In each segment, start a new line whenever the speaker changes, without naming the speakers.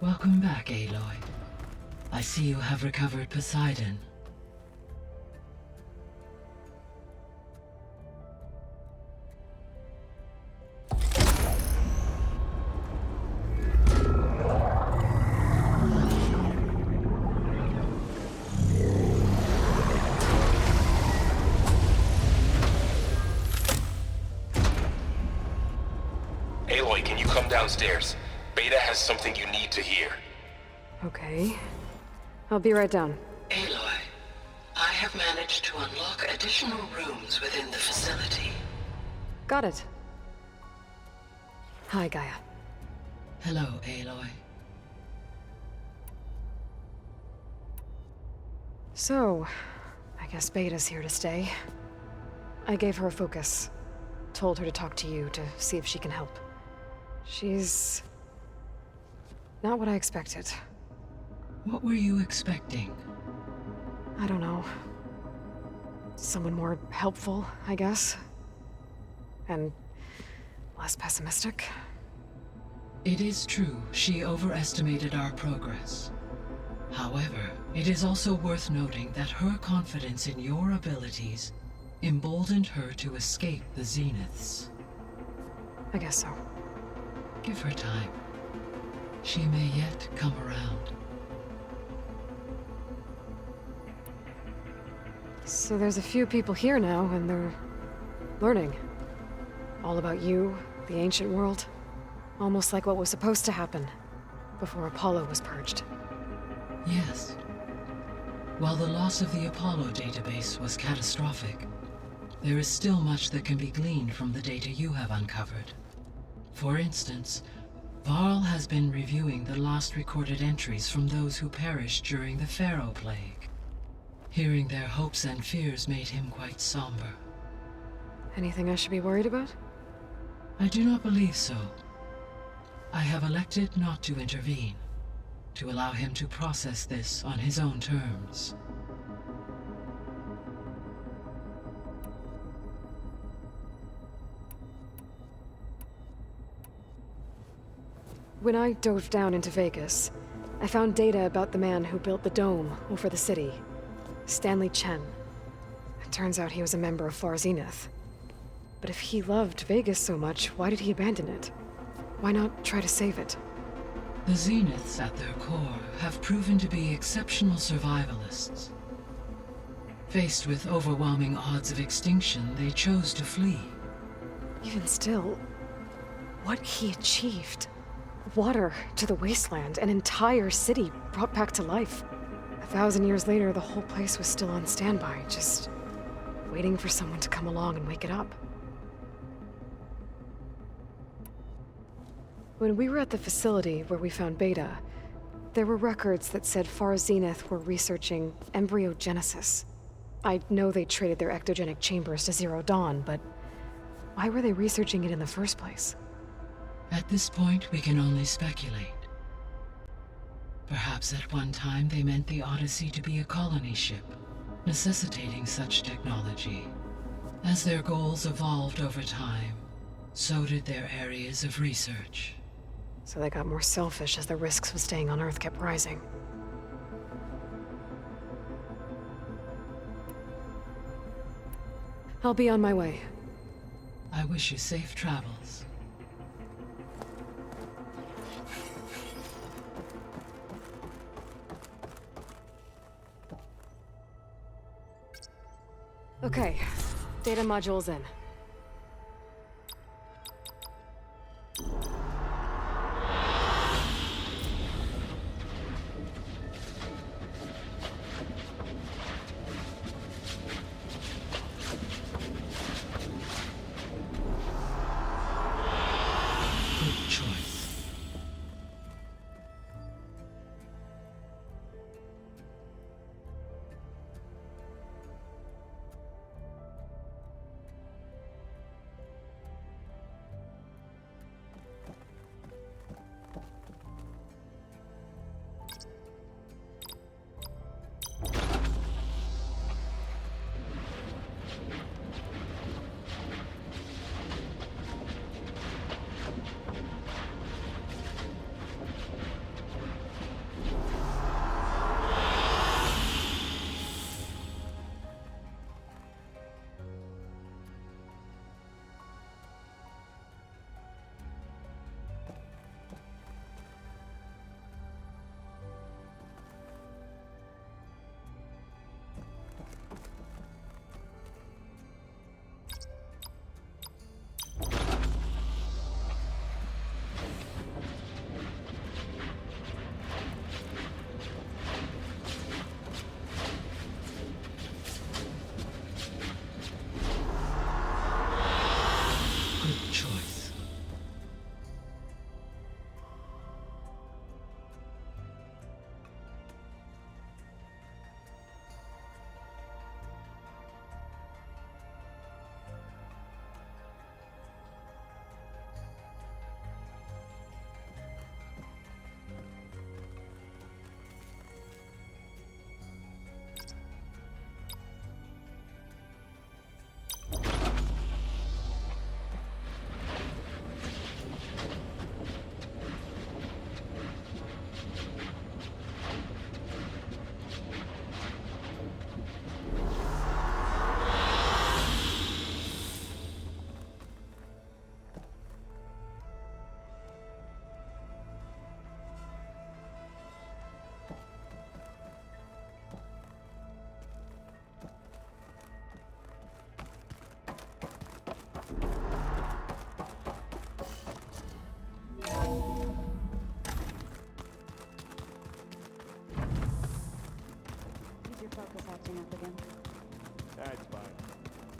Welcome back, Aloy. I see you have recovered Poseidon.
Aloy, can you come downstairs? Beta has something you need to hear.
Okay. I'll be right down.
Aloy, I have managed to unlock additional rooms within the facility.
Got it. Hi, Gaia.
Hello, Aloy.
So, I guess Beta's here to stay. I gave her a focus. Told her to talk to you to see if she can help. She's not what I expected.
What were you expecting?
I don't know. Someone more helpful, I guess. And less pessimistic.
It is true, she overestimated our progress. However, it is also worth noting that her confidence in your abilities emboldened her to escape the Zeniths.
I guess so.
Give her time. She may yet come around.
So there's a few people here now, and they're learning. All about you, the ancient world. Almost like what was supposed to happen before Apollo was purged.
Yes. While the loss of the Apollo database was catastrophic, there is still much that can be gleaned from the data you have uncovered. For instance, Varl has been reviewing the last recorded entries from those who perished during the Pharaoh Plague. Hearing their hopes and fears made him quite somber.
Anything I should be worried about?
I do not believe so. I have elected not to intervene, to allow him to process this on his own terms.
When I dove down into Vegas, I found data about the man who built the dome over the city. Stanley Chen. It turns out he was a member of Far Zenith. But if he loved Vegas so much, why did he abandon it? Why not try to save it?
The Zeniths at their core have proven to be exceptional survivalists. Faced with overwhelming odds of extinction, they chose to flee.
Even still, what he achieved. Water to the wasteland, an entire city brought back to life. 1,000 years later, the whole place was still on standby, just waiting for someone to come along and wake it up. When we were at the facility where we found Beta, there were records that said Far Zenith were researching embryogenesis. I know they traded their ectogenic chambers to Zero Dawn, but why were they researching it in the first place?
At this point, we can only speculate. Perhaps at one time they meant the Odyssey to be a colony ship, necessitating such technology. As their goals evolved over time, so did their areas of research.
So they got more selfish as the risks of staying on Earth kept rising. I'll be on my way.
I wish you safe travels.
Okay, data module's in.
Good choice.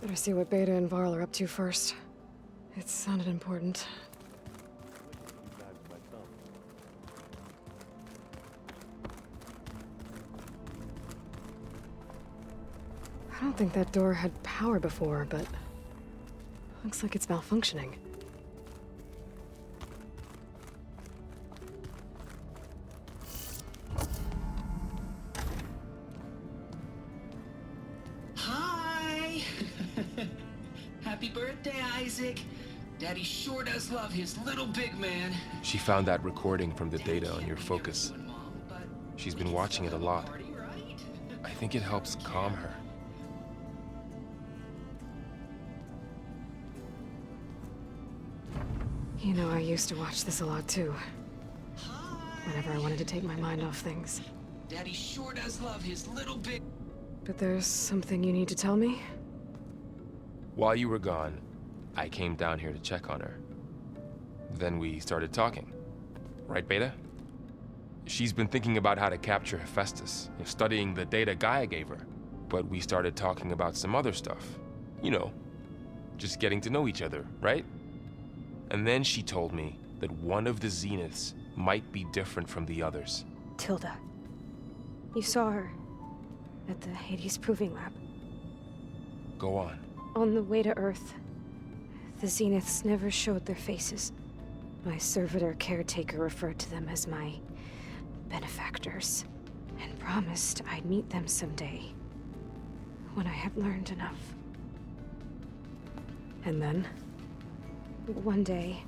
Better see what Beta and Varl are up to first. It sounded important. I don't think that door had power before, but looks like it's malfunctioning.
Hi! Happy birthday, Isaac. Daddy sure does love his little big man.
She found that recording from the data on your focus. She's been watching it a lot. I think it helps calm her.
You know, I used to watch this a lot too. Whenever I wanted to take my mind off things.
Daddy sure does love his little big...
But there's something you need to tell me?
While you were gone, I came down here to check on her. Then we started talking. Right, Beta? She's been thinking about how to capture Hephaestus, studying the data Gaia gave her. But we started talking about some other stuff. You know, just getting to know each other, right? And then she told me that one of the Zeniths might be different from the others.
Tilda. You saw her at the Hades Proving Lab.
Go on.
On the way to Earth, the Zeniths never showed their faces. My servitor caretaker referred to them as my benefactors, and promised I'd meet them someday, when I had learned enough.
And then?
One day,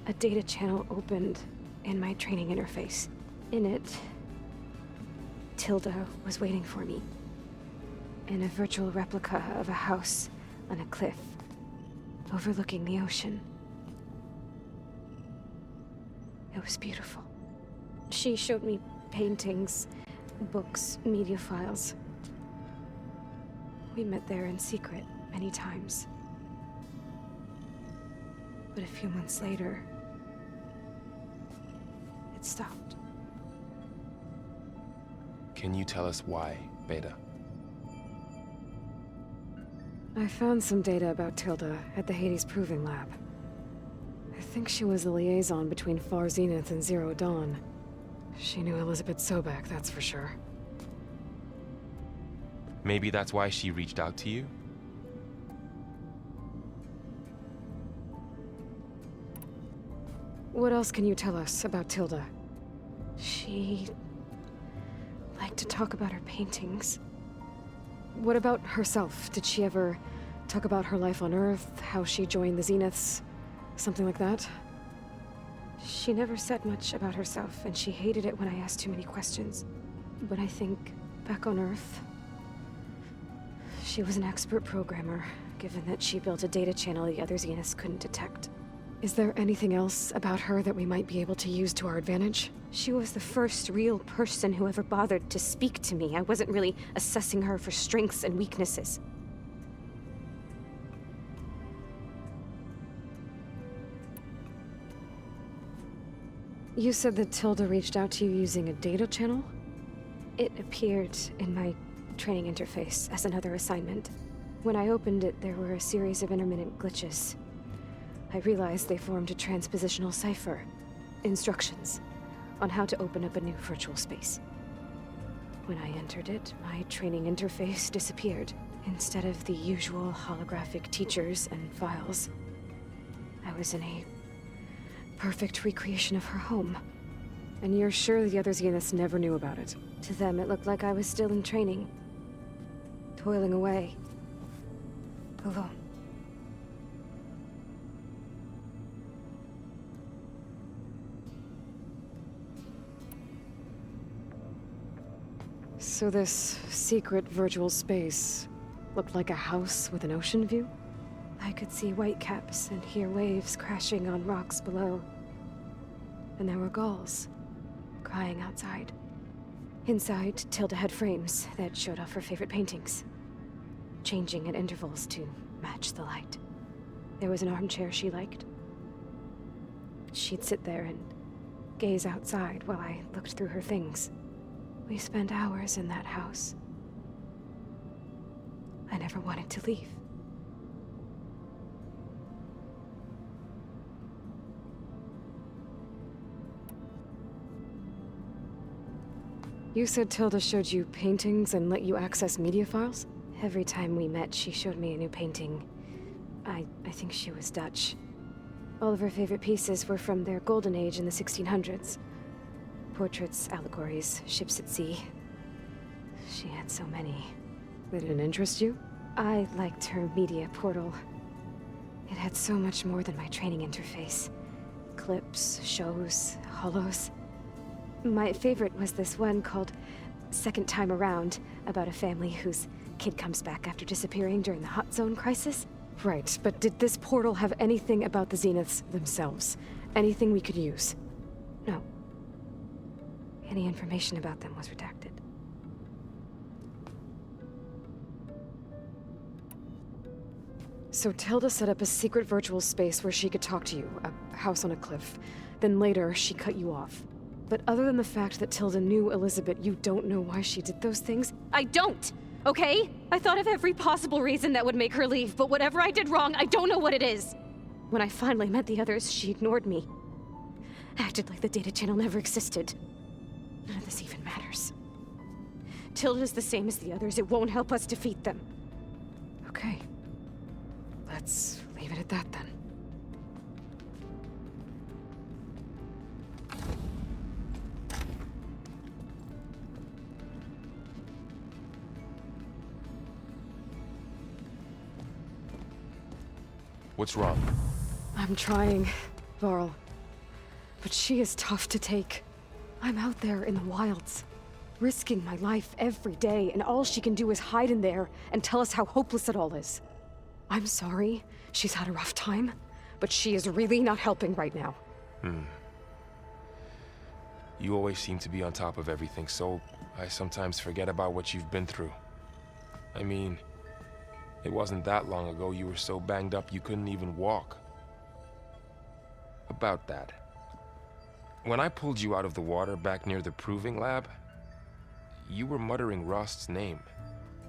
a data channel opened in my training interface. In it, Tilda was waiting for me, in a virtual replica of a house on a cliff, overlooking the ocean. It was beautiful. She showed me paintings, books, media files. We met there in secret many times. But a few months later, it stopped.
Can you tell us why, Beta?
I found some data about Tilda at the Hades Proving Lab. I think she was the liaison between Far Zenith and Zero Dawn. She knew Elizabeth Sobek, that's for sure.
Maybe that's why she reached out to you?
What else can you tell us about Tilda?
She liked to talk about her paintings.
What about herself? Did she ever talk about her life on Earth, how she joined the Zeniths? Something like that?
She never said much about herself, and she hated it when I asked too many questions. But I think, back on Earth, she was an expert programmer, given that she built a data channel the other Zeniths couldn't detect.
Is there anything else about her that we might be able to use to our advantage?
She was the first real person who ever bothered to speak to me. I wasn't really assessing her for strengths and weaknesses.
You said that Tilda reached out to you using a data channel?
It appeared in my training interface as another assignment. When I opened it, there were a series of intermittent glitches. I realized they formed a transpositional cipher. Instructions on how to open up a new virtual space. When I entered it, my training interface disappeared. Instead of the usual holographic teachers and files, I was in a perfect recreation of her home.
And you're sure the other Zeniths never knew about it?
To them, it looked like I was still in training, toiling away, alone.
So this secret virtual space looked like a house with an ocean view?
I could see whitecaps and hear waves crashing on rocks below. And there were gulls crying outside. Inside, Tilda had frames that showed off her favorite paintings, changing at intervals to match the light. There was an armchair she liked. She'd sit there and gaze outside while I looked through her things. We spent hours in that house. I never wanted to leave.
You said Tilda showed you paintings and let you access media files?
Every time we met, she showed me a new painting. I think she was Dutch. All of her favorite pieces were from their golden age in the 1600s. Portraits, allegories, ships at sea. She had so many.
They didn't interest you?
I liked her media portal. It had so much more than my training interface. Clips, shows, holos. My favorite was this one called Second Time Around, about a family whose kid comes back after disappearing during the Hot Zone crisis.
Right, but did this portal have anything about the Zeniths themselves? Anything we could use?
No. Any information about them was redacted.
So Tilda set up a secret virtual space where she could talk to you, a house on a cliff. Then later, she cut you off. But other than the fact that Tilda knew Elizabeth, you don't know why she did those things?
I don't! Okay? I thought of every possible reason that would make her leave, but whatever I did wrong, I don't know what it is. When I finally met the others, she ignored me. Acted like the data channel never existed. None of this even matters. Tilda's the same as the others. It won't help us defeat them.
Okay. Let's leave it at that then.
What's wrong?
I'm trying, Varl. But she is tough to take. I'm out there in the wilds, risking my life every day, and all she can do is hide in there and tell us how hopeless it all is. I'm sorry, she's had a rough time, but she is really not helping right now.
You always seem to be on top of everything, so I sometimes forget about what you've been through. I mean, it wasn't that long ago you were so banged up you couldn't even walk. About that. When I pulled you out of the water back near the proving lab, you were muttering Rost's name.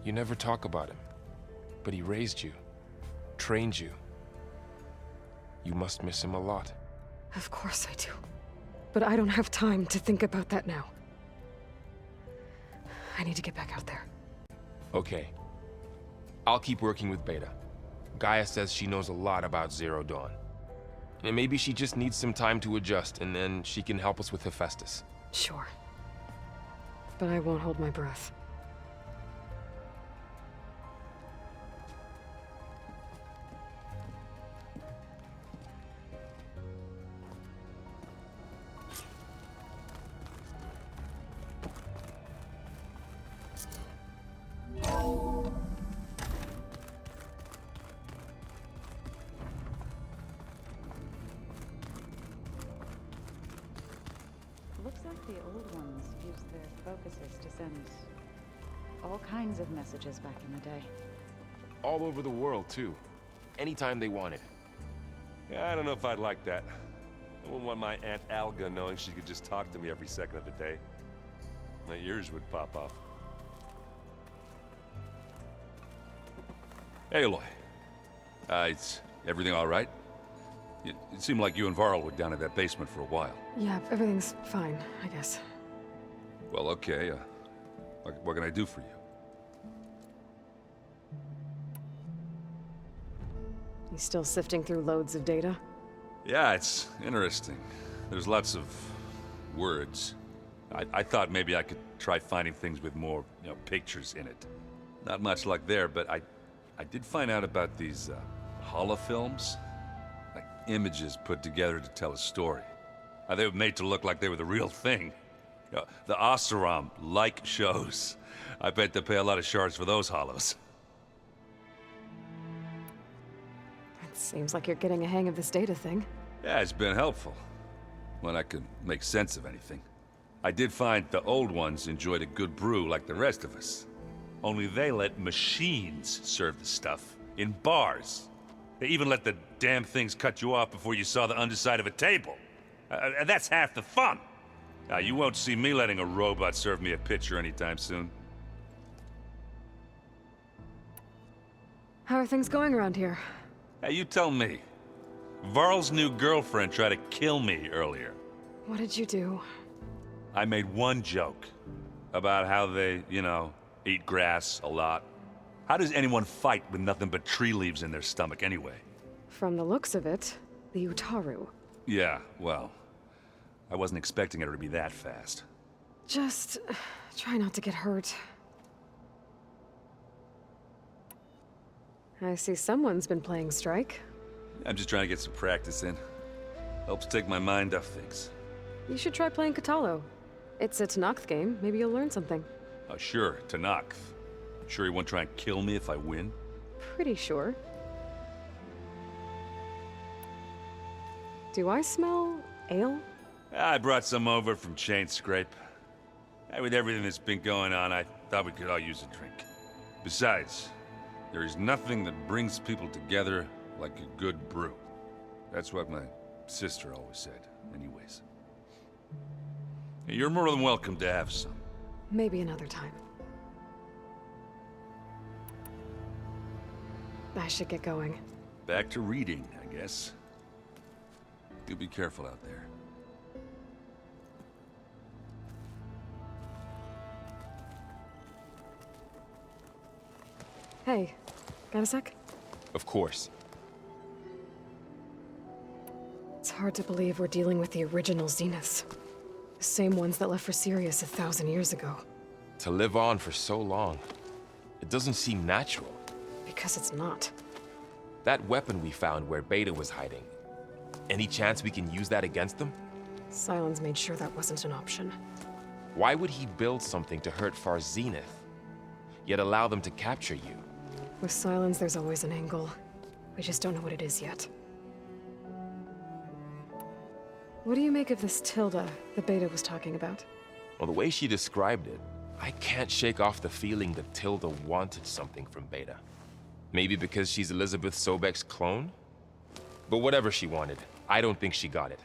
You never talk about him, but he raised you, trained you. You must miss him a lot.
Of course I do. But I don't have time to think about that now. I need to get back out there.
Okay. I'll keep working with Beta. Gaia says she knows a lot about Zero Dawn. And maybe she just needs some time to adjust, and then she can help us with Hephaestus.
Sure. But I won't hold my breath.
Looks like the old ones used their focuses to send all kinds of messages back in the day.
All over the world, too. Anytime they wanted.
Yeah, I don't know if I'd like that. I wouldn't want my Aunt Alga knowing she could just talk to me every second of the day. My ears would pop off.
Hey, Aloy. Is everything all right? It seemed like you and Varl were down in that basement for a while.
Yeah, everything's fine, I guess.
Well, okay. What can I do for you?
You still sifting through loads of data?
Yeah, it's interesting. There's lots of words. I thought maybe I could try finding things with more, pictures in it. Not much luck there, but I did find out about these holofilms. Like images put together to tell a story. They were made to look like they were the real thing. The Oseram like shows. I bet they pay a lot of shards for those holos.
It seems like you're getting a hang of this data thing.
Yeah, it's been helpful. When I could make sense of anything. I did find the old ones enjoyed a good brew like the rest of us. Only they let machines serve the stuff in bars. They even let the damn things cut you off before you saw the underside of a table. And that's half the fun. Now, you won't see me letting a robot serve me a pitcher anytime soon.
How are things going around here?
Hey, you tell me. Varl's new girlfriend tried to kill me earlier.
What did you do?
I made one joke about how they, eat grass a lot. How does anyone fight with nothing but tree leaves in their stomach anyway?
From the looks of it, the Utaru.
Yeah, well, I wasn't expecting her to be that fast.
Just try not to get hurt. I see someone's been playing Strike.
I'm just trying to get some practice in. Helps take my mind off things.
You should try playing Katalo. It's a Tanakh game. Maybe you'll learn something.
Oh, sure, Tanakh. Sure he won't try and kill me if I win?
Pretty sure. Do I smell ale?
I brought some over from Chain Scrape. With everything that's been going on, I thought we could all use a drink. Besides, there is nothing that brings people together like a good brew. That's what my sister always said, anyways. You're more than welcome to have some.
Maybe another time. I should get going.
Back to reading, I guess. You be careful out there.
Hey, got a sec?
Of course.
It's hard to believe we're dealing with the original Zeniths. The same ones that left for Sirius 1,000 years ago.
To live on for so long, it doesn't seem natural.
Because it's not.
That weapon we found where Beta was hiding, any chance we can use that against them?
Sylens made sure that wasn't an option.
Why would he build something to hurt Far Zenith, yet allow them to capture you?
With Sylens, there's always an angle. We just don't know what it is yet. What do you make of this Tilda the Beta was talking about?
Well, the way she described it, I can't shake off the feeling that Tilda wanted something from Beta. Maybe because she's Elizabeth Sobek's clone? But whatever she wanted, I don't think she got it.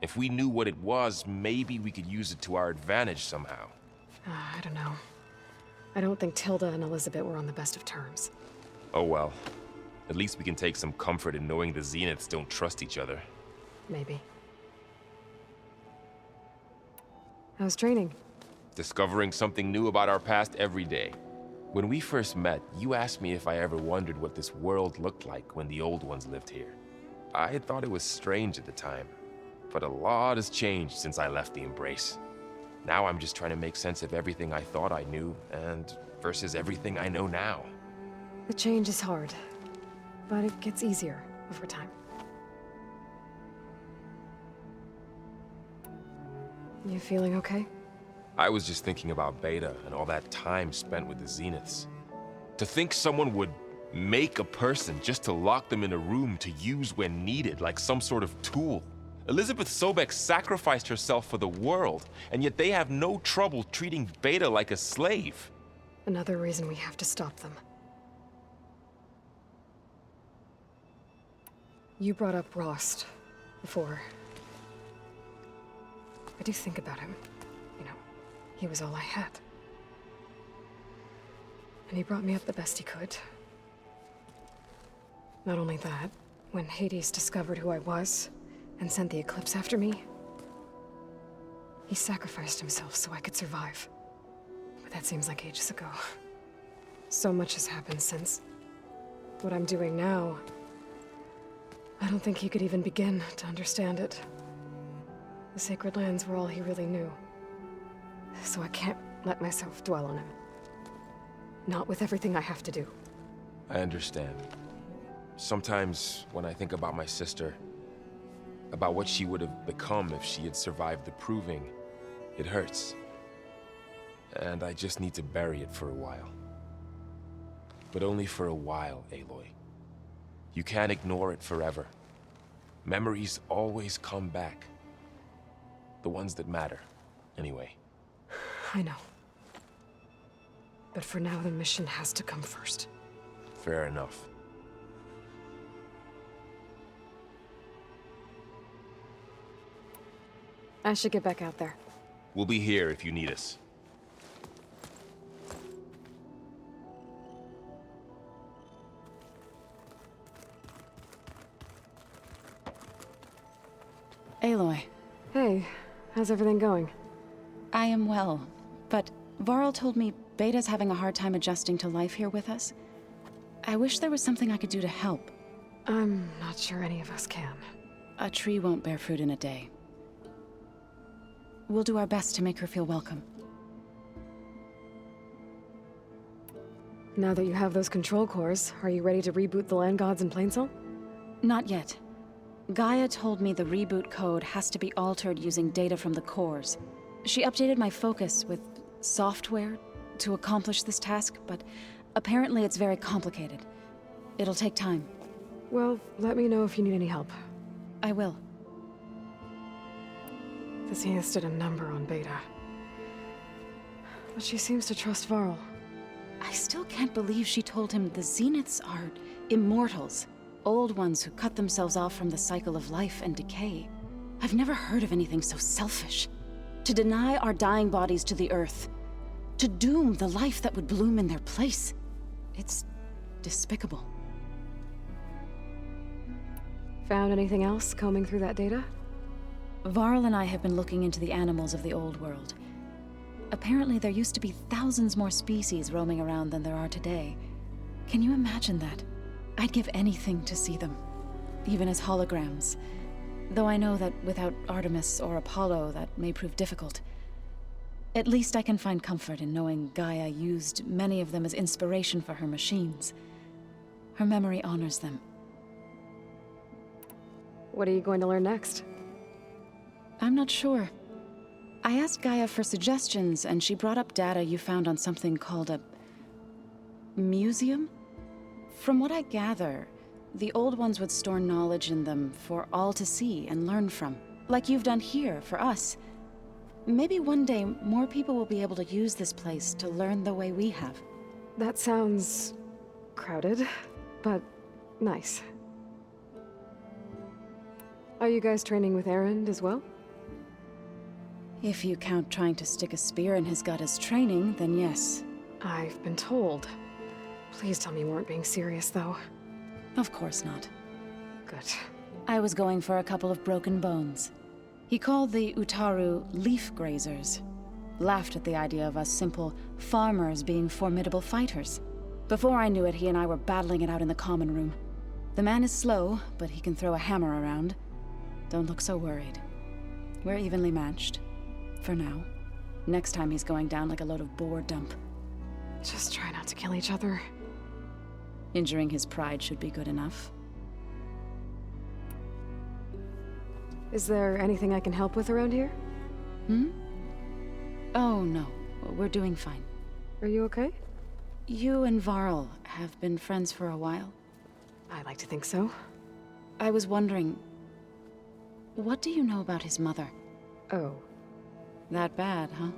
If we knew what it was, maybe we could use it to our advantage somehow.
I don't know. I don't think Tilda and Elizabeth were on the best of terms.
Oh well. At least we can take some comfort in knowing the Zeniths don't trust each other.
Maybe. How's training?
Discovering something new about our past every day. When we first met, you asked me if I ever wondered what this world looked like when the old ones lived here. I had thought it was strange at the time, but a lot has changed since I left the Embrace. Now I'm just trying to make sense of everything I thought I knew, and versus everything I know now.
The change is hard, but it gets easier over time. You feeling okay?
I was just thinking about Beta and all that time spent with the Zeniths. To think someone would make a person just to lock them in a room to use when needed, like some sort of tool. Elizabeth Sobek sacrificed herself for the world, and yet they have no trouble treating Beta like a slave.
Another reason we have to stop them. You brought up Rost before. I do think about him. You know, he was all I had. And he brought me up the best he could. Not only that, when Hades discovered who I was and sent the Eclipse after me, he sacrificed himself so I could survive. But that seems like ages ago. So much has happened since. What I'm doing now, I don't think he could even begin to understand it. The Sacred Lands were all he really knew. So I can't let myself dwell on him. Not with everything I have to do.
I understand. Sometimes when I think about my sister, about what she would have become if she had survived the Proving, it hurts. And I just need to bury it for a while. But only for a while, Aloy. You can't ignore it forever. Memories always come back. The ones that matter, anyway.
I know. But for now, the mission has to come first.
Fair enough.
I should get back out there.
We'll be here if you need us.
Aloy.
Hey, how's everything going?
I am well, but Varl told me Beta's having a hard time adjusting to life here with us. I wish there was something I could do to help.
I'm not sure any of us can.
A tree won't bear fruit in a day. We'll do our best to make her feel welcome.
Now that you have those control cores, are you ready to reboot the land gods in Plainsong?
Not yet. GAIA told me the reboot code has to be altered using data from the cores. She updated my focus with software to accomplish this task, but apparently it's very complicated. It'll take time.
Well, let me know if you need any help.
I will.
The Zeniths did a number on Beta. But she seems to trust Varl.
I still can't believe she told him the Zeniths are immortals. Old ones who cut themselves off from the cycle of life and decay. I've never heard of anything so selfish. To deny our dying bodies to the Earth. To doom the life that would bloom in their place. It's despicable.
Found anything else combing through that data?
Varl and I have been looking into the animals of the old world. Apparently there used to be thousands more species roaming around than there are today. Can you imagine that? I'd give anything to see them, even as holograms. Though I know that without Artemis or Apollo, that may prove difficult. At least I can find comfort in knowing GAIA used many of them as inspiration for her machines. Her memory honors them.
What are you going to learn next?
I'm not sure. I asked GAIA for suggestions, and she brought up data you found on something called a museum? From what I gather, the old ones would store knowledge in them for all to see and learn from, like you've done here for us. Maybe one day more people will be able to use this place to learn the way we have.
That sounds crowded, but nice. Are you guys training with Erend as well?
If you count trying to stick a spear in his gut as training, then yes.
I've been told. Please tell me you weren't being serious, though.
Of course not.
Good.
I was going for a couple of broken bones. He called the Utaru leaf grazers. Laughed at the idea of us simple farmers being formidable fighters. Before I knew it, he and I were battling it out in the common room. The man is slow, but he can throw a hammer around. Don't look so worried. We're evenly matched. For now. Next time he's going down like a load of boar dump.
Just try not to kill each other.
Injuring his pride should be good enough.
Is there anything I can help with around here?
Oh, no. We're doing fine.
Are you okay?
You and Varl have been friends for a while.
I like to think so.
I was wondering, what do you know about his mother?
Oh.
That bad, huh?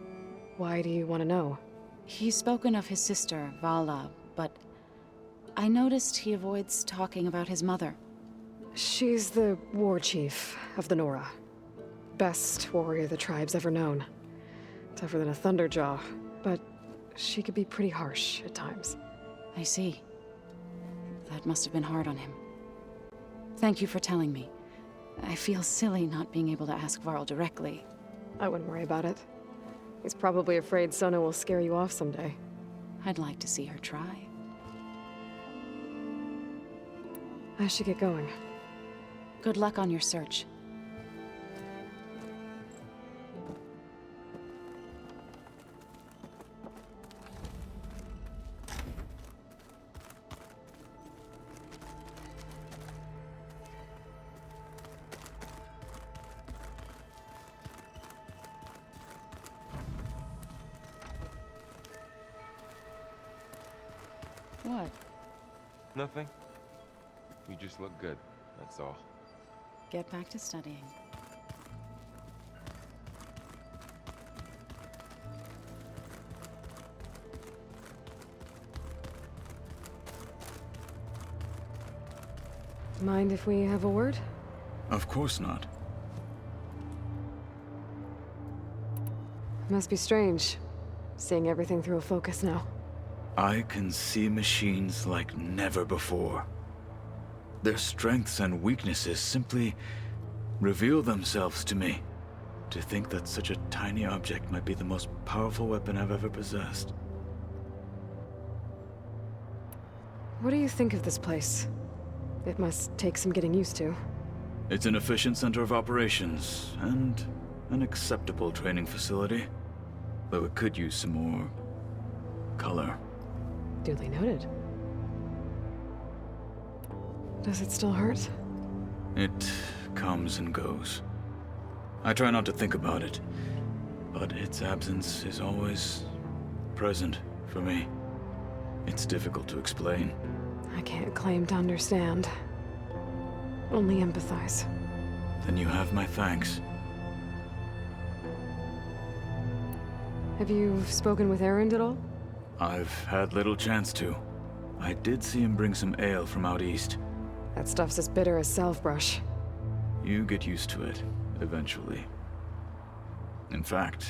Why do you want to know?
He's spoken of his sister, Vala, but I noticed he avoids talking about his mother.
She's the war chief of the Nora. Best warrior the tribe's ever known. Tougher than a Thunderjaw, but she could be pretty harsh at times.
I see. That must have been hard on him. Thank you for telling me. I feel silly not being able to ask Varl directly.
I wouldn't worry about it. He's probably afraid Sona will scare you off someday.
I'd like to see her try.
I should get going.
Good luck on your search. What?
Nothing. You just look good, that's all.
Get back to studying.
Mind if we have a word?
Of course not.
Must be strange, seeing everything through a focus now.
I can see machines like never before. Their strengths and weaknesses simply reveal themselves to me. To think that such a tiny object might be the most powerful weapon I've ever possessed.
What do you think of this place? It must take some getting used to.
It's an efficient center of operations, and an acceptable training facility. Though it could use some more color.
Duly noted. Does it still hurt?
It comes and goes. I try not to think about it, but its absence is always present for me. It's difficult to explain.
I can't claim to understand. Only empathize.
Then you have my thanks.
Have you spoken with Erend at all?
I've had little chance to. I did see him bring some ale from out east.
That stuff's as bitter as self-brush.
You get used to it, eventually. In fact,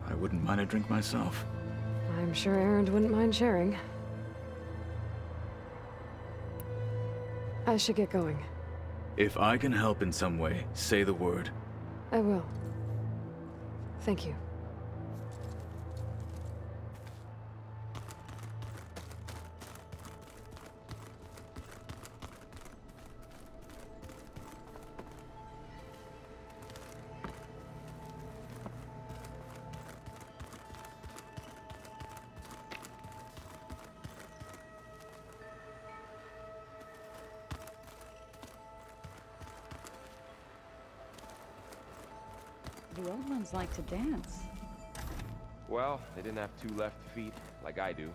I wouldn't mind a drink myself.
I'm sure Erend wouldn't mind sharing. I should get going.
If I can help in some way, say the word.
I will. Thank you.
The old ones like to dance.
Well, they didn't have two left feet like I do.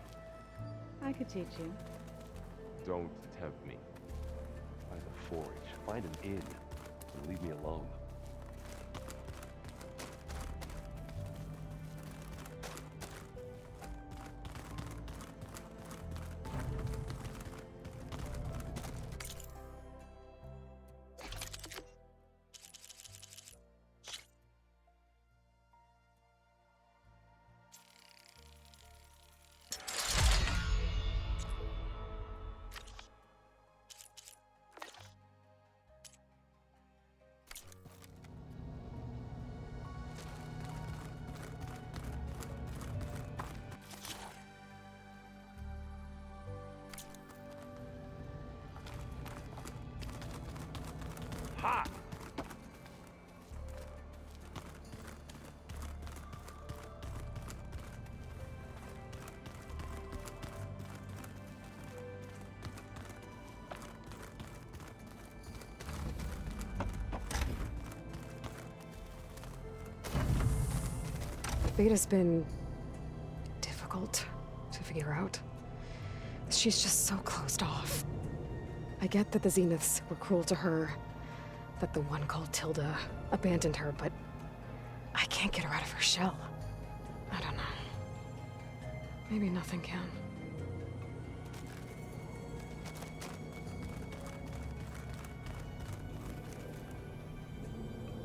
I could teach you.
Don't tempt me.
Find a forage, find an inn, and leave me alone. Ha!
Beta's been difficult to figure out. She's just so closed off. I get that the Zeniths were cruel to her, that the one called Tilda abandoned her, but I can't get her out of her shell. I don't know. Maybe nothing can.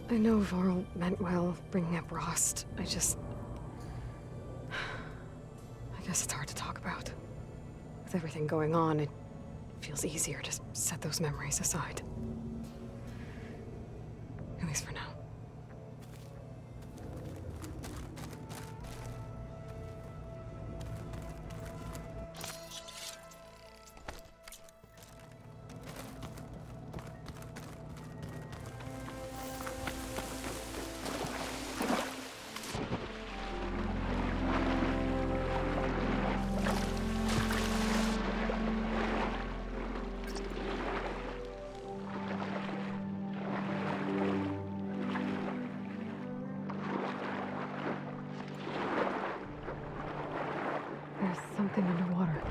I know Varl meant well, bringing up Rost. I guess it's hard to talk about. With everything going on, it feels easier to set those memories aside. At least for now. There's something underwater.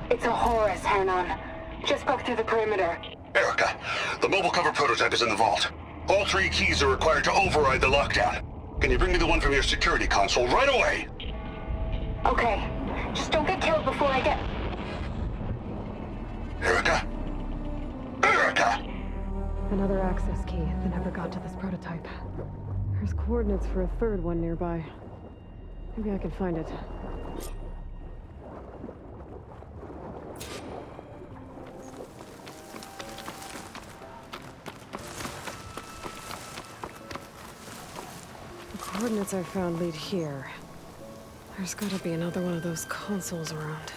It's a Horus, Hernon. Just broke through the perimeter.
Erica, the mobile cover prototype is in the vault. All 3 keys are required to override the lockdown. Can you bring me the one from your security console right away?
Okay. Just don't get killed before I get...
Erica? Erica!
Another access key that never got to this prototype. There's coordinates for a third one nearby. Maybe I can find it. The coordinates I found lead here. There's gotta be another one of those consoles around.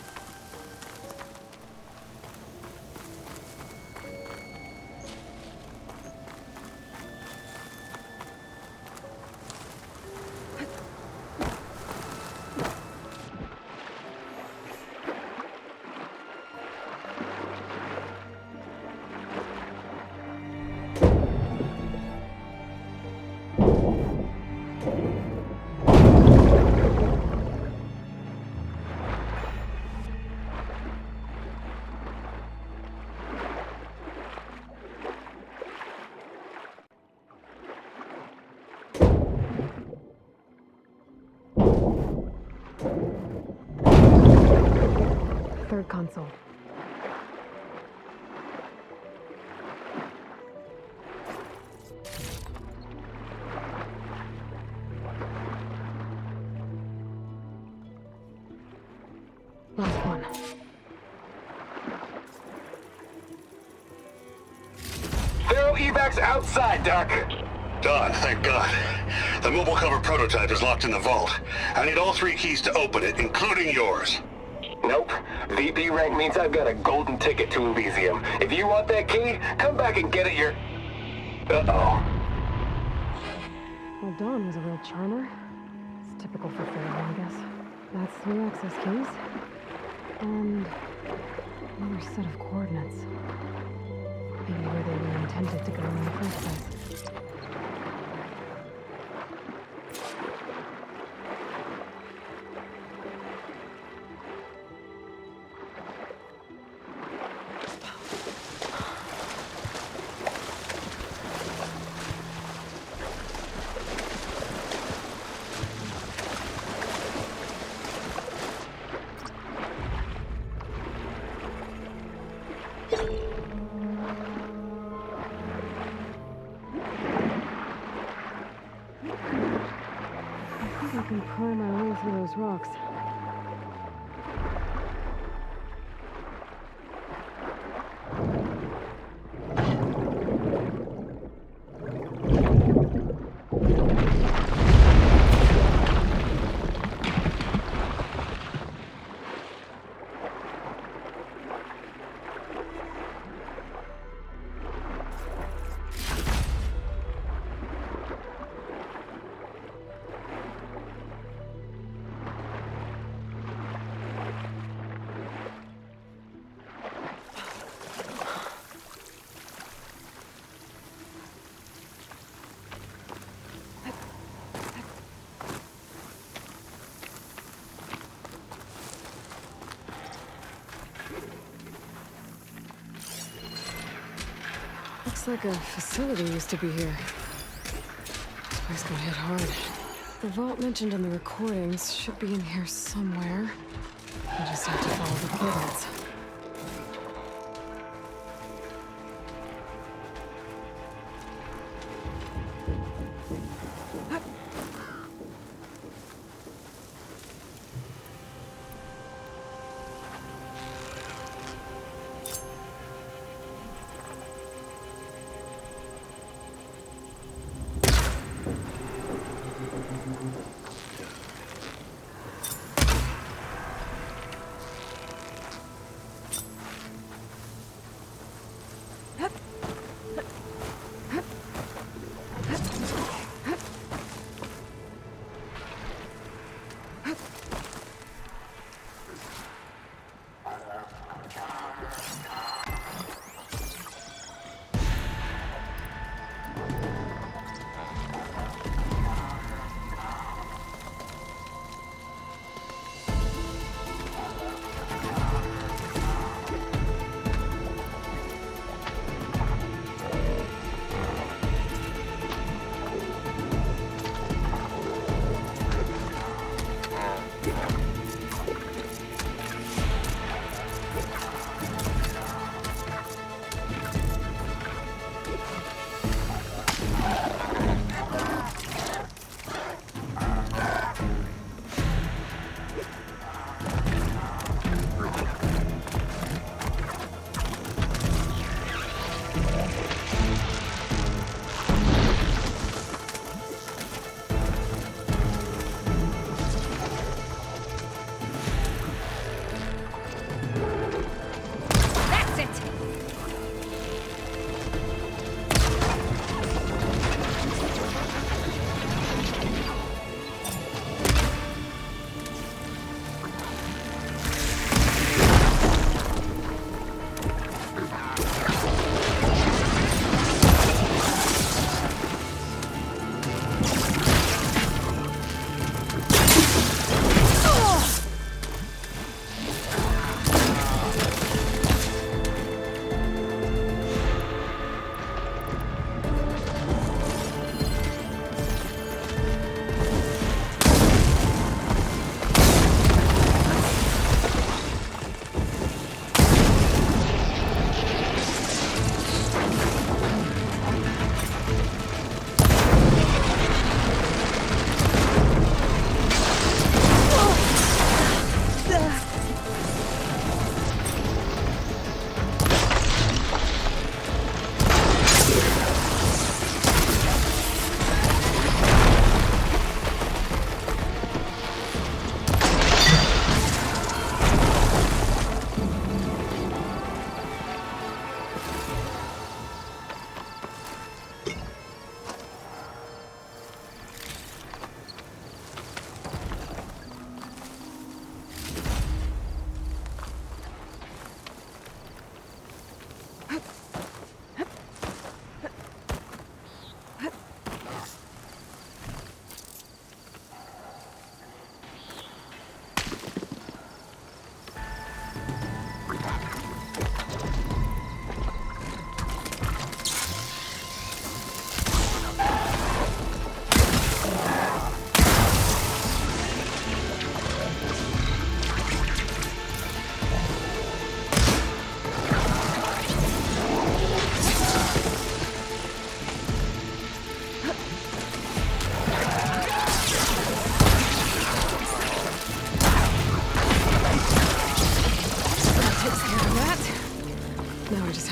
Third console. Last one.
Zero evacs outside, Doc. Done, thank God. The mobile cover prototype is locked in the vault. I need all 3 keys to open it, including yours.
Nope. VP rank means I've got a golden ticket to Elysium. If you want that key, come back and get it Uh-oh.
Well, Dawn was a real charmer. It's typical for Fairway, I guess. That's 3 access keys. And another set of coordinates. Maybe where they were intended to go in the first place. I can pry my way through those rocks. Looks like a facility used to be here. This place got hit hard. The vault mentioned in the recordings should be in here somewhere. I just have to follow the coordinates.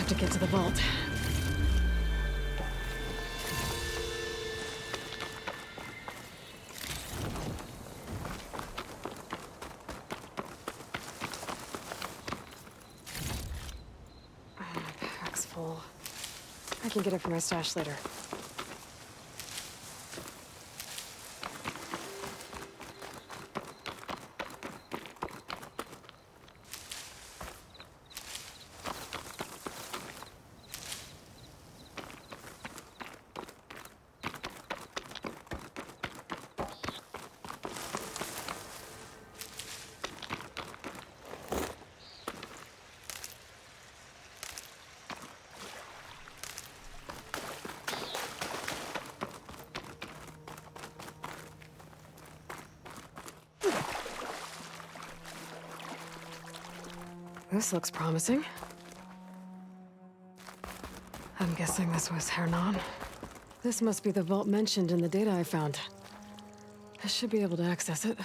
to get to the vault. Pack's full. I can get it from my stash later. This looks promising. I'm guessing this was Hernan. This must be the vault mentioned in the data I found. I should be able to access it.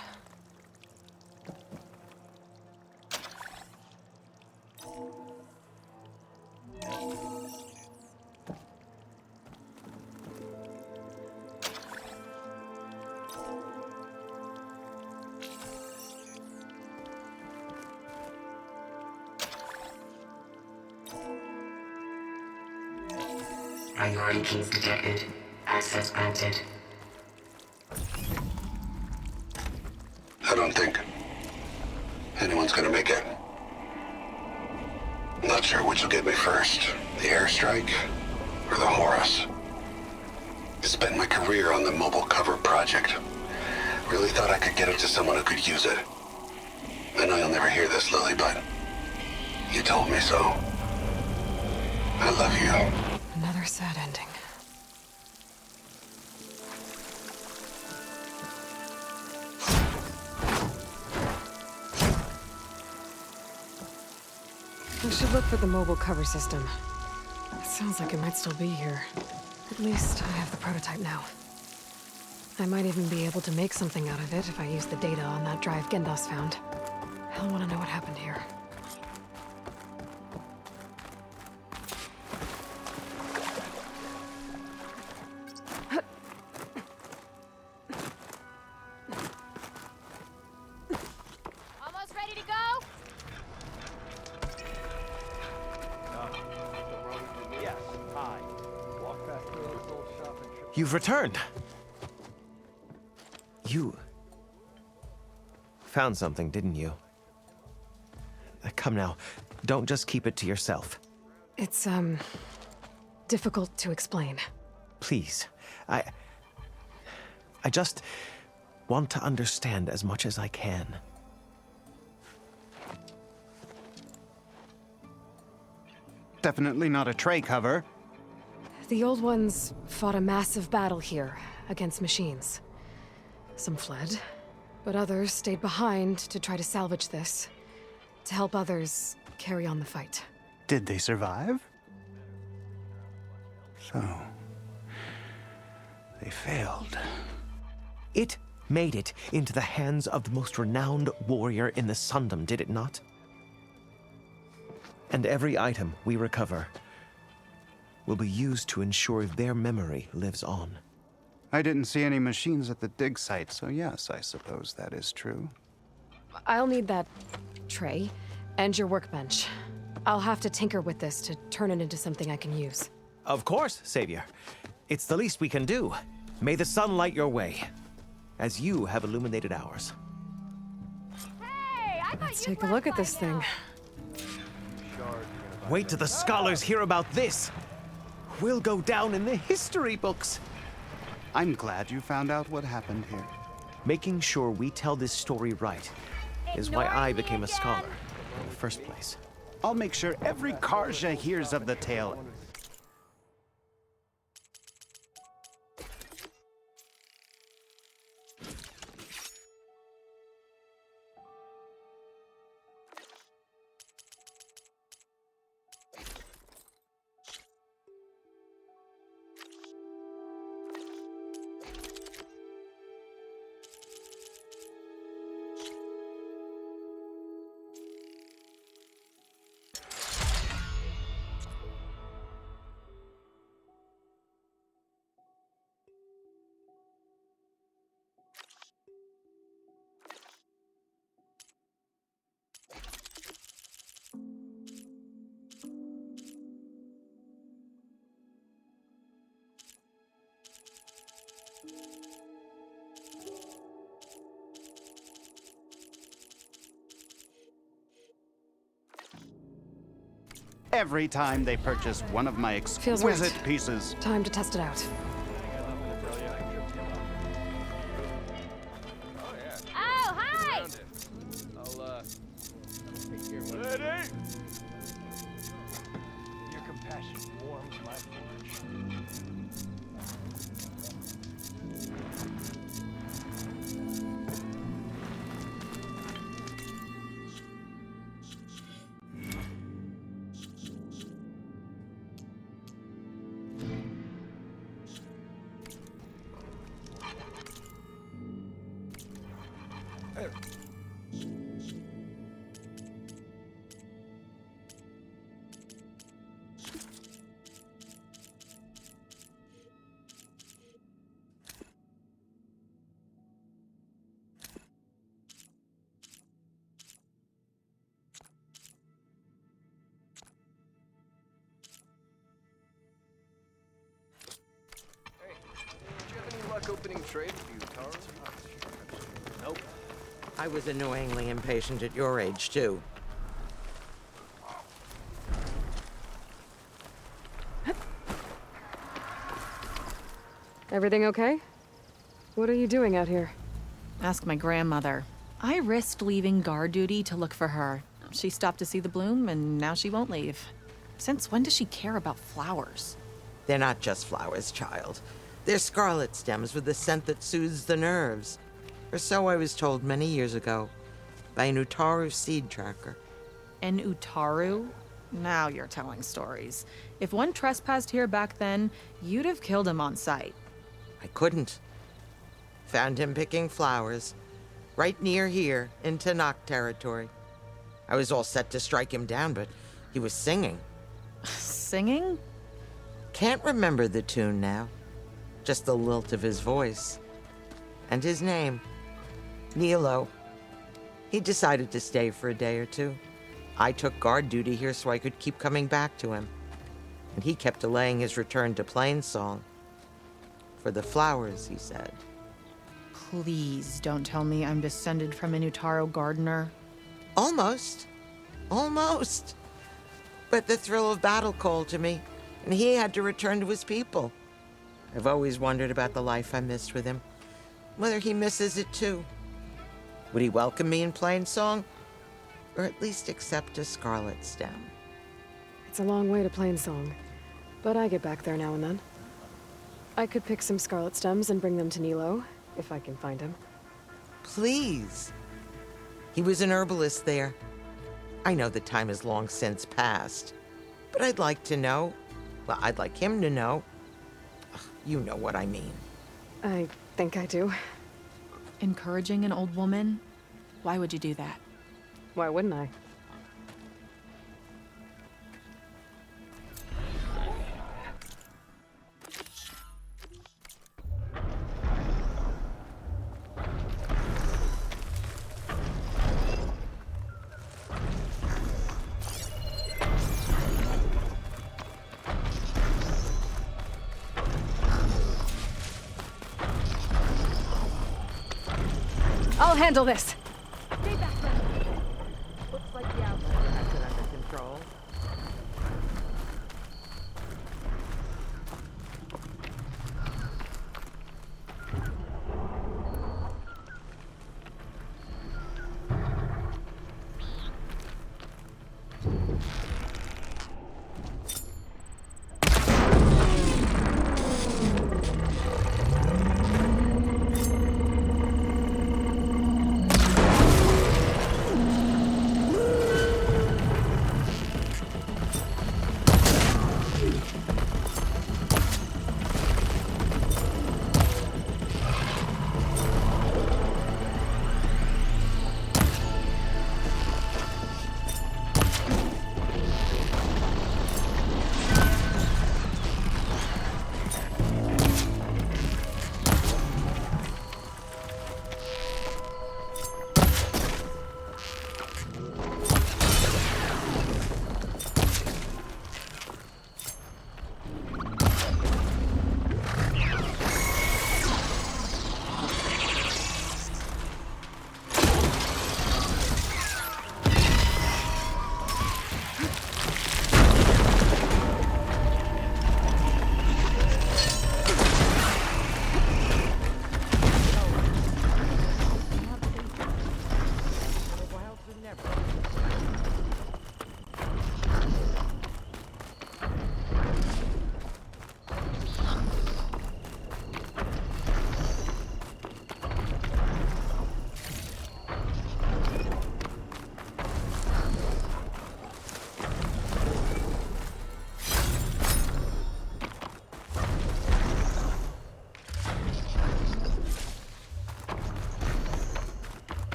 Priority keys detected. Access granted.
I don't think anyone's gonna make it. Not sure which will get me first, the airstrike or the Horus. Spent my career on the mobile cover project. Really thought I could get it to someone who could use it. I know you'll never hear this, Lily, but you told me so. I love you.
Another sad ending. I should look for the mobile cover system. It sounds like it might still be here. At least I have the prototype now. I might even be able to make something out of it if I use the data on that drive Gendas found. I'll want to know what happened here.
Almost ready to go?
Yes, hi. Walk back through this old shop and
You've returned. You found something, didn't you? Come now, don't just keep it to yourself.
It's, difficult to explain.
Please, I just want to understand as much as I can.
Definitely not a tray cover.
The old ones fought a massive battle here against machines. Some fled, but others stayed behind to try to salvage this, to help others carry on the fight.
Did they survive? So, they failed.
It made it into the hands of the most renowned warrior in the Sundom, did it not? And every item we recover will be used to ensure their memory lives on.
I didn't see any machines at the dig site, so yes, I suppose that is true.
I'll need that tray and your workbench. I'll have to tinker with this to turn it into something I can use.
Of course, Savior. It's the least we can do. May the sun light your way, as you have illuminated ours.
Hey, I thought
Let's take a look at this thing.
Wait till the scholars hear about this. We'll go down in the history books.
I'm glad you found out what happened here.
Making sure we tell this story right is why I became a scholar in the first place.
I'll make sure every Karja hears of the tale. every time they purchase one of my
Feels right.
exquisite pieces.
Time to test it out.
Oh, hi!
I'll take care of it. Ready? Your compassion warms my forge. Opening trade for you, Taro? Nope.
I was annoyingly impatient at your age, too.
Everything okay? What are you doing out here?
Ask my grandmother. I risked leaving guard duty to look for her. She stopped to see the bloom, and now she won't leave. Since when does she care about flowers?
They're not just flowers, child. They're scarlet stems with a scent that soothes the nerves. Or so I was told many years ago by an Utaru seed tracker.
An Utaru? Now you're telling stories. If one trespassed here back then, you'd have killed him on sight.
I couldn't. Found him picking flowers, right near here, in Tanakh territory. I was all set to strike him down, but he was singing.
Singing?
Can't remember the tune now. Just the lilt of his voice. And his name, Nilo. He decided to stay for a day or two. I took guard duty here so I could keep coming back to him. And he kept delaying his return to Plainsong. For the flowers, he said.
Please don't tell me I'm descended from an Utaru gardener.
Almost. Almost. But the thrill of battle called to me, and he had to return to his people. I've always wondered about the life I missed with him, whether he misses it too. Would he welcome me in Plainsong? Or at least accept a scarlet stem?
It's a long way to Plainsong, but I get back there now and then. I could pick some scarlet stems and bring them to Nilo, if I can find him.
Please. He was an herbalist there. I know the time has long since passed, but I'd like to know. Well, I'd like him to know. You know what I mean.
I think I do.
Encouraging an old woman? Why would you do that?
Why wouldn't I? I'll handle this.
Stay back, friend. Looks like the outlaw has it under control.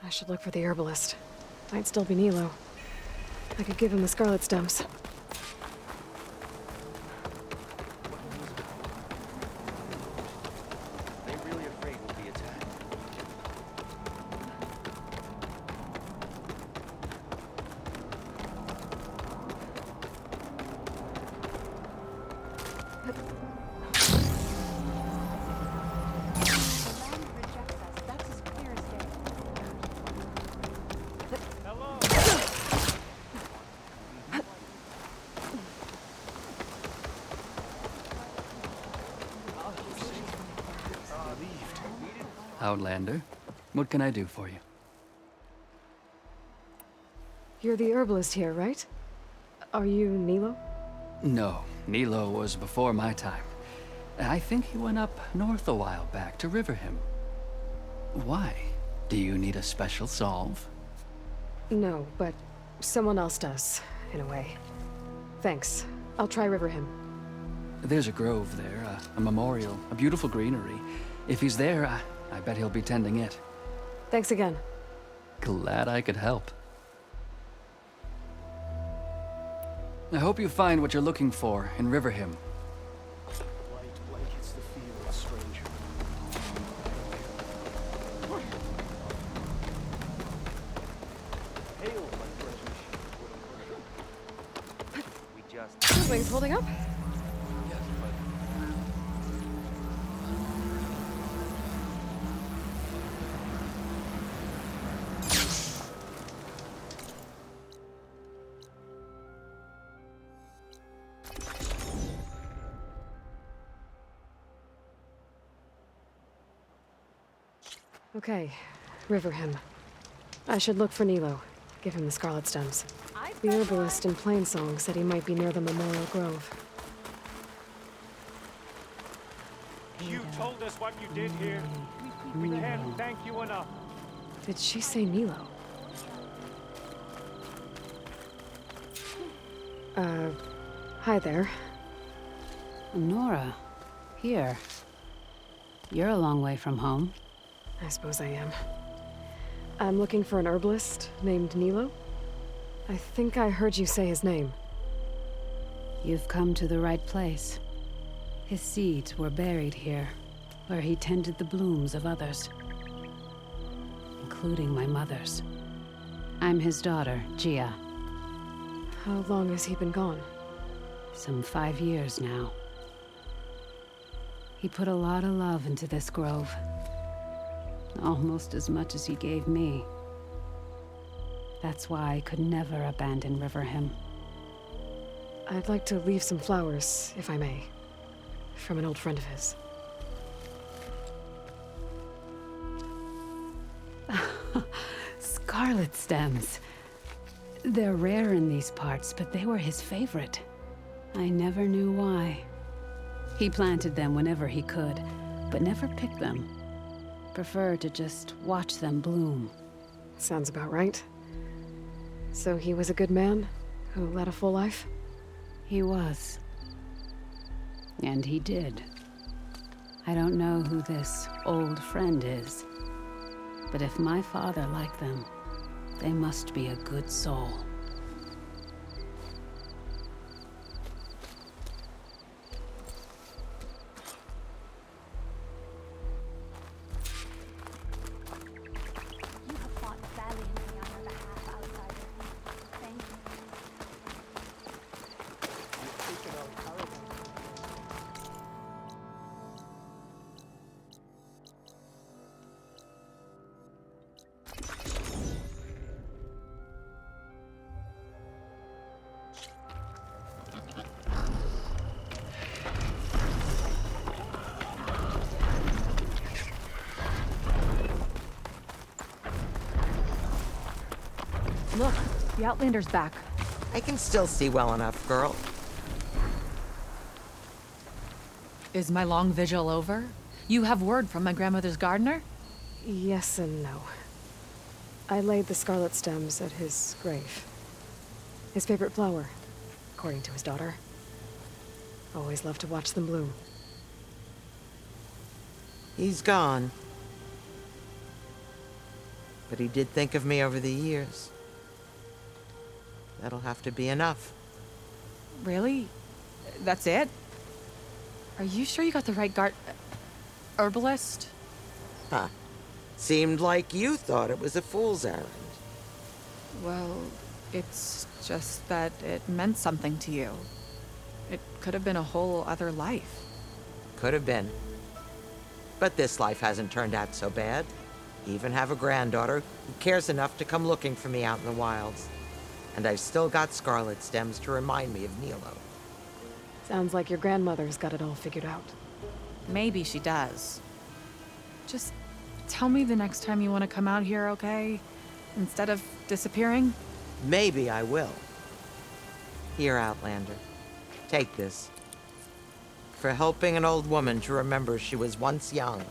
I should look for the herbalist. Might still be Nilo. I could give him the scarlet stems.
They're really afraid we'll be attacked.
Outlander, what can I do for you?
You're the herbalist here, right? Are you Nilo?
No, Nilo was before my time. I think he went up north a while back to Riverhim. Why? Do you need a special solve?
No, but someone else does, in a way. Thanks. I'll try Riverhim.
There's a grove there, a memorial, a beautiful greenery. If he's there, I bet he'll be tending it.
Thanks again.
Glad I could help. I hope you find what you're looking for in Riverhim.
Light blankets the field, stranger. Hail, my friend. We just...
Wings holding up? Okay, Riverhim. I should look for Nilo. Give him the scarlet stems. The herbalist in Plainsong said he might be near the Memorial Grove.
You told us what you did here. We can't thank you enough.
Did she say Nilo? Hi there.
Nora, here. You're a long way from home.
I suppose I am. I'm looking for an herbalist named Nilo. I think I heard you say his name.
You've come to the right place. His seeds were buried here, where he tended the blooms of others, including my mother's. I'm his daughter, GAIA.
How long has he been gone?
Some 5 years now. He put a lot of love into this grove. Almost as much as he gave me. That's why I could never abandon Riverhim.
I'd like to leave some flowers, if I may. From an old friend of his.
Scarlet stems. They're rare in these parts, but they were his favorite. I never knew why. He planted them whenever he could, but never picked them. Prefer to just watch them bloom.
Sounds about right. So he was a good man who led a full life?
He was. And he did. I don't know who this old friend is, but if my father liked them, they must be a good soul.
Look, the Outlander's back.
I can still see well enough, girl.
Is my long vigil over? You have word from my grandmother's gardener?
Yes and no. I laid the scarlet stems at his grave. His favorite flower, according to his daughter. Always loved to watch them bloom.
He's gone. But he did think of me over the years. That'll have to be enough.
Really? That's it? Are you sure you got the right herbalist?
Huh. Seemed like you thought it was a fool's errand.
Well, it's just that it meant something to you. It could have been a whole other life.
Could have been. But this life hasn't turned out so bad. Even have a granddaughter who cares enough to come looking for me out in the wilds. And I've still got scarlet stems to remind me of Nilo.
Sounds like your grandmother's got it all figured out.
Maybe she does. Just tell me the next time you want to come out here, okay? Instead of disappearing?
Maybe I will. Here, Outlander. Take this. For helping an old woman to remember she was once young.